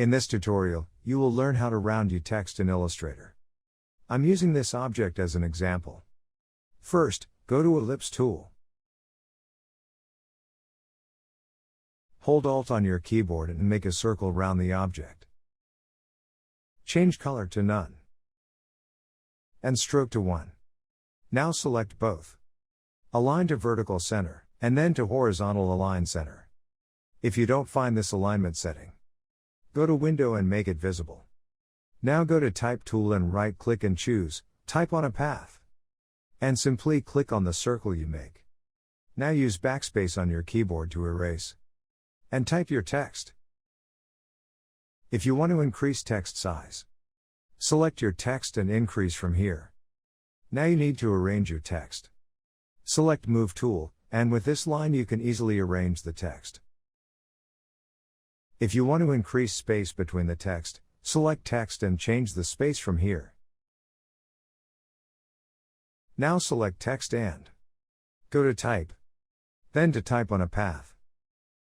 In this tutorial, you will learn how to round U text in Illustrator. I'm using this object as an example. First, go to Ellipse Tool. Hold Alt on your keyboard and make a circle around the object. Change color to none. And stroke to 1. Now select both. Align to vertical center, and then to horizontal align center. If you don't find this alignment setting, go to Window and make it visible. Now go to Type Tool and right-click and choose Type on a Path. And simply click on the circle you make. Now use backspace on your keyboard to erase. And type your text. If you want to increase text size, select your text and increase from here. Now you need to arrange your text. Select Move Tool, and with this line you can easily arrange the text. If you want to increase space between the text, select Text and change the space from here. Now select Text and go to Type. Then to Type on a Path.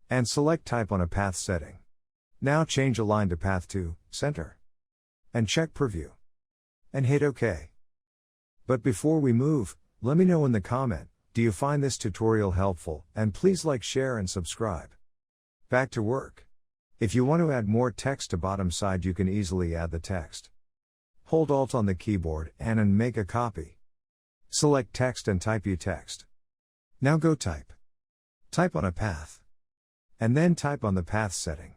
And select Type on a Path setting. Now change Align to Path to Center. And check Preview. And hit OK. But before we move, let me know in the comment, do you find this tutorial helpful, and please like, share and subscribe. Back to work. If you want to add more text to bottom side, you can easily add the text. Hold Alt on the keyboard and make a copy. Select Text and type U text. Now go Type. Type on a Path. And then type on the Path setting.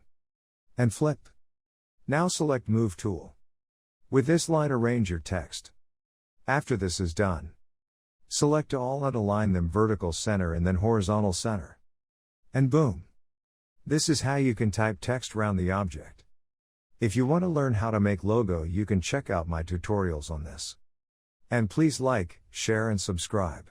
And flip. Now select Move Tool. With this line arrange your text. After this is done, select all and align them vertical center and then horizontal center. And boom! This is how you can type text around the object. If you want to learn how to make logo, you can check out my tutorials on this. And please like, share and subscribe.